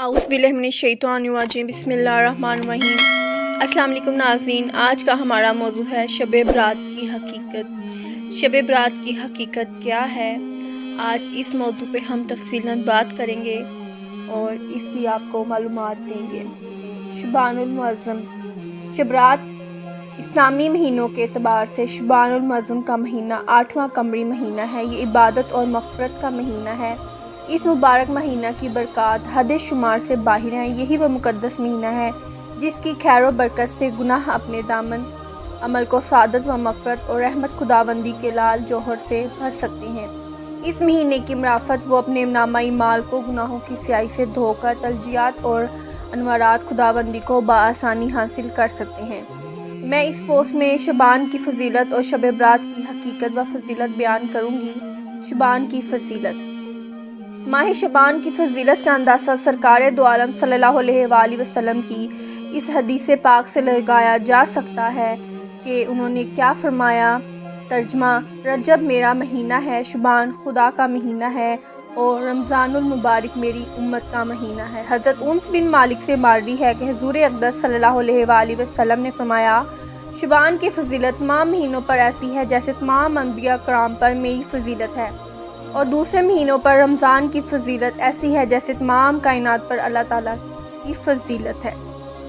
اعوذ باللہ من الشیطان الرجیم بسم اللہ الرحمن الرحیم۔ السلام علیکم ناظرین، آج کا ہمارا موضوع ہے شب برات کی حقیقت۔ شب برات کی حقیقت کیا ہے؟ آج اس موضوع پہ ہم تفصیلاً بات کریں گے اور اس کی آپ کو معلومات دیں گے۔ شعبان المعظم، شب برات اسلامی مہینوں کے اعتبار سے شعبان المعظم کا مہینہ 8واں قمری مہینہ ہے۔ یہ عبادت اور مغفرت کا مہینہ ہے۔ اس مبارک مہینہ کی برکات حد شمار سے باہر ہیں۔ یہی وہ مقدس مہینہ ہے جس کی خیر و برکت سے گناہ اپنے دامن عمل کو سعادت و مغفرت اور رحمت خداوندی کے لال جوہر سے بھر سکتے ہیں۔ اس مہینے کی مرافت وہ اپنے نامہ اعمال کو گناہوں کی سیاہی سے دھو کر تلجیات اور انوارات خداوندی کو بآسانی حاصل کر سکتے ہیں۔ میں اس پوسٹ میں شعبان کی فضیلت اور شب برات کی حقیقت و فضیلت بیان کروں گی۔ شعبان کی فضیلت۔ ماہ شعبان کی فضیلت کا اندازہ سرکار دو عالم صلی اللہ علیہ وآلہ وسلم کی اس حدیث پاک سے لگایا جا سکتا ہے کہ انہوں نے کیا فرمایا۔ ترجمہ: رجب میرا مہینہ ہے، شعبان خدا کا مہینہ ہے اور رمضان المبارک میری امت کا مہینہ ہے۔ حضرت انس بن مالک سے مروی ہے کہ حضور اقدس صلی اللہ علیہ وآلہ وسلم نے فرمایا، شعبان کی فضیلت تمام مہینوں پر ایسی ہے جیسے تمام انبیاء کرام پر میری فضیلت ہے، اور دوسرے مہینوں پر رمضان کی فضیلت ایسی ہے جیسے تمام کائنات پر اللہ تعالیٰ کی فضیلت ہے۔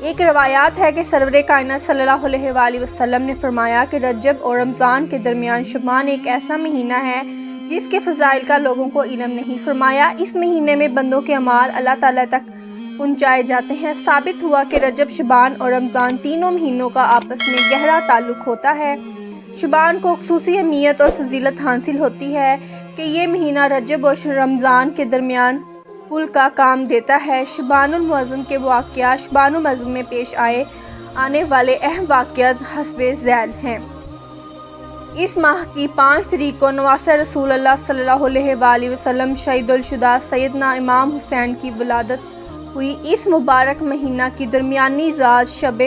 ایک روایات ہے کہ سرور کائنات صلی اللہ علیہ وآلہ وسلم نے فرمایا کہ رجب اور رمضان کے درمیان شعبان ایک ایسا مہینہ ہے جس کے فضائل کا لوگوں کو علم نہیں۔ فرمایا، اس مہینے میں بندوں کے اعمال اللہ تعالیٰ تک پہنچائے جاتے ہیں۔ ثابت ہوا کہ رجب، شعبان اور رمضان تینوں مہینوں کا آپس میں گہرا تعلق ہوتا ہے۔ شعبان کو خصوصی اہمیت اور فضیلت حاصل ہوتی ہے کہ یہ مہینہ رجب اور رمضان کے درمیان پل کا کام دیتا ہے۔ شعبان المعظم کے واقعات شعبان المعظم میں پیش آنے والے اہم واقعات حسب ذیل ہیں۔ اس ماہ کی 5 تاریخ کو نواسہ رسول اللہ صلی اللہ علیہ وآلہ وسلم شہید الشہداء سیدنا امام حسین کی ولادت ہوئی۔ اس مبارک مہینہ کی درمیانی رات شب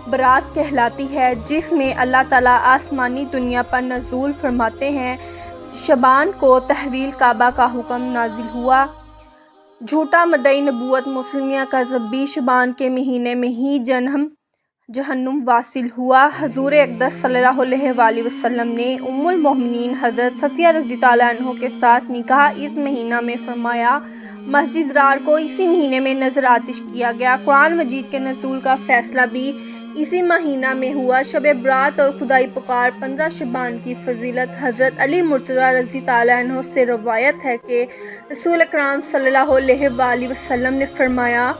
برات کہلاتی ہے، جس میں اللہ تعالیٰ آسمانی دنیا پر نزول فرماتے ہیں۔ شعبان کو تحویل کعبہ کا حکم نازل ہوا۔ جھوٹا مدعی نبوت مسلمیہ کا ذبی شعبان کے مہینے میں ہی جہنم واصل ہوا۔ حضور اقدس صلی اللہ علیہ وآلہ وسلم نے ام المومنین حضرت صفیہ رضی اللہ عنہا کے ساتھ نکاح اس مہینہ میں فرمایا۔ مسجد ضرار کو اسی مہینے میں نظر آتش کیا گیا۔ قرآن مجید کے نزول کا فیصلہ بھی اسی مہینہ میں ہوا۔ شب برات اور خدائی پکار 15 شعبان کی فضیلت۔ حضرت علی مرتضیٰ رضی اللہ عنہ سے روایت ہے کہ رسول اکرم صلی اللہ علیہ وآلہ وسلم نے فرمایا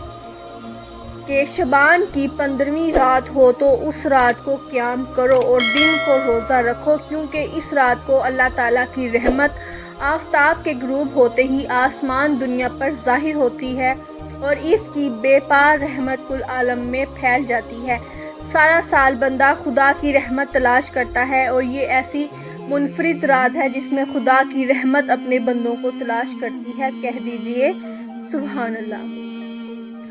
کہ شعبان کی 15ویں رات ہو تو اس رات کو قیام کرو اور دن کو روزہ رکھو، کیونکہ اس رات کو اللہ تعالیٰ کی رحمت آفتاب کے غروب ہوتے ہی آسمان دنیا پر ظاہر ہوتی ہے اور اس کی بے پار رحمت کل عالم میں پھیل جاتی ہے۔ سارا سال بندہ خدا کی رحمت تلاش کرتا ہے اور یہ ایسی منفرد رات ہے جس میں خدا کی رحمت اپنے بندوں کو تلاش کرتی ہے۔ کہہ دیجئے سبحان اللہ۔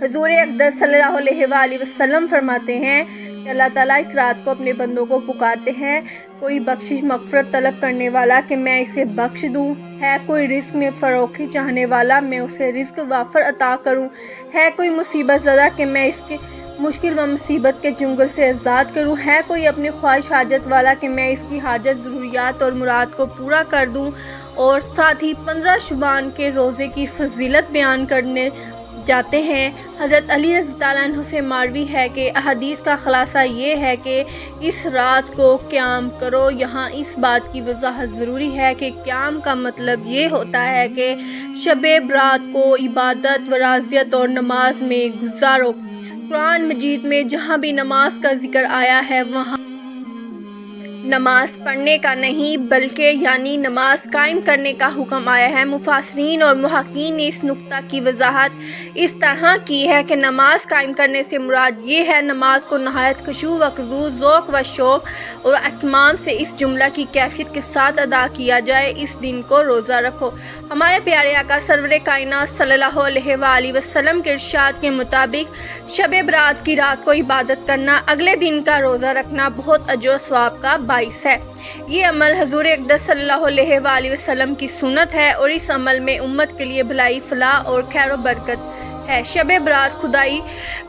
حضور اقدس صلی اللہ علیہ وآلہ وسلم فرماتے ہیں کہ اللہ تعالیٰ اس رات کو اپنے بندوں کو پکارتے ہیں۔ کوئی بخشش مغفرت طلب کرنے والا کہ میں اسے بخش دوں، ہے کوئی رزق میں فروخی چاہنے والا میں اسے رزق وافر عطا کروں، ہے کوئی مصیبت زدہ کہ میں اس کے مشکل و مصیبت کے چنگل سے آزاد کروں، ہے کوئی اپنی خواہش حاجت والا کہ میں اس کی حاجت ضروریات اور مراد کو پورا کر دوں۔ اور ساتھ ہی 15 شعبان کے روزے کی فضیلت بیان کرنے جاتے ہیں۔ حضرت علی رضی اللہ عنہ سے مروی ہے کہ احادیث کا خلاصہ یہ ہے کہ اس رات کو قیام کرو۔ یہاں اس بات کی وضاحت ضروری ہے کہ قیام کا مطلب یہ ہوتا ہے کہ شب برات کو عبادت و رضایت اور نماز میں گزارو۔ قرآن مجید میں جہاں بھی نماز کا ذکر آیا ہے وہاں نماز پڑھنے کا نہیں بلکہ یعنی نماز قائم کرنے کا حکم آیا ہے۔ مفسرین اور محققین نے اس نقطہ کی وضاحت اس طرح کی ہے کہ نماز قائم کرنے سے مراد یہ ہے نماز کو نہایت خشوع و خضوع، ذوق و شوق اور اہتمام سے اس جملہ کی کیفیت کے ساتھ ادا کیا جائے۔ اس دن کو روزہ رکھو۔ ہمارے پیارے آقا سرور کائنات صلی اللہ علیہ وآلہ وسلم کے ارشاد کے مطابق شب برات کی رات کو عبادت کرنا، اگلے دن کا روزہ رکھنا بہت اجر و ثواب کا باعث ہے۔ یہ عمل حضور اقدس صلی اللہ علیہ وآلہ وسلم کی سنت ہے اور اس عمل میں امت کے لیے بھلائی، فلاح اور خیر و برکت ہے۔ شب برات خدائی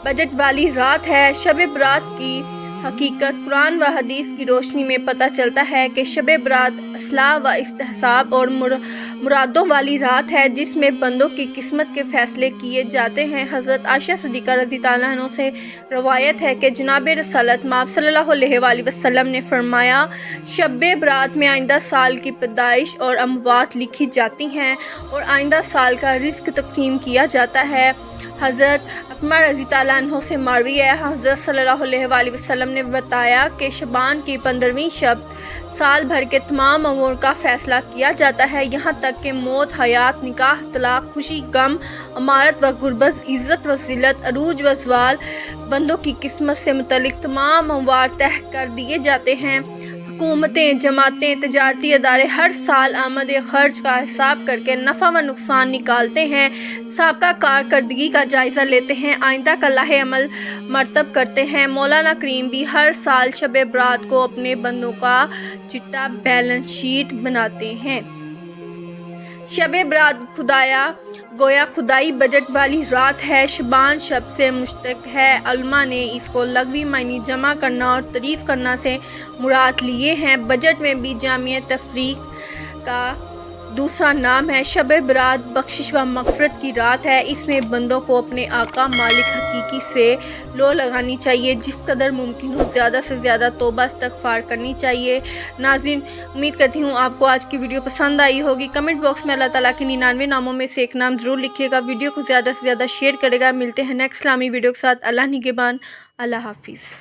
بجٹ والی رات ہے۔ شب برات کی حقیقت قرآن و حدیث کی روشنی میں پتہ چلتا ہے کہ شب برات اصلاح و احتساب اور مرادوں والی رات ہے، جس میں بندوں کی قسمت کے فیصلے کیے جاتے ہیں۔ حضرت عائشہ صدیقہ رضی اللہ عنہا سے روایت ہے کہ جناب رسالت مآب صلی اللہ علیہ وآلہ وسلم نے فرمایا، شب برات میں آئندہ سال کی پیدائش اور اموات لکھی جاتی ہیں اور آئندہ سال کا رزق تقسیم کیا جاتا ہے۔ حضرت عکرمہ رضی اللہ عنہ سے مروی ہے، حضرت صلی اللہ علیہ وآلہ وسلم نے بتایا کہ شعبان کی 15ویں شب سال بھر کے تمام امور کا فیصلہ کیا جاتا ہے، یہاں تک کہ موت، حیات، نکاح، طلاق، خوشی، غم، امارت و غربت، عزت و ذلت، عروج و زوال، بندوں کی قسمت سے متعلق تمام امور طے کر دیے جاتے ہیں۔ حکومتیں، جماعتیں، تجارتی ادارے ہر سال آمد خرچ کا حساب کر کے نفع و نقصان نکالتے ہیں، سابقہ کارکردگی کا جائزہ لیتے ہیں، آئندہ کا لائحہ عمل مرتب کرتے ہیں۔ مولانا کریم بھی ہر سال شب برات کو اپنے بندوں کا چٹا بیلنس شیٹ بناتے ہیں۔ شب برات گویا خدائی بجٹ والی رات ہے، شعبان شب سے مشتق ہے۔ علماء نے اس کو لغوی معنی جمع کرنا اور تعریف کرنا سے مراد لیے ہیں۔ بجٹ میں بھی جامع تفریق کا دوسرا نام ہے۔ شب برات بخشش و مغفرت کی رات ہے، اس میں بندوں کو اپنے آقا مالک حقیقی سے لو لگانی چاہیے، جس قدر ممکن ہو زیادہ سے زیادہ توبہ استغفار کرنی چاہیے۔ ناظرین، امید کرتی ہوں آپ کو آج کی ویڈیو پسند آئی ہوگی۔ کمنٹ باکس میں اللہ تعالیٰ کے 99 ناموں میں سے ایک نام ضرور لکھیے گا، ویڈیو کو زیادہ سے زیادہ شیئر کرے گا۔ ملتے ہیں نیکسٹ اسلامی ویڈیو کے ساتھ۔ اللہ نگہبان، اللہ حافظ۔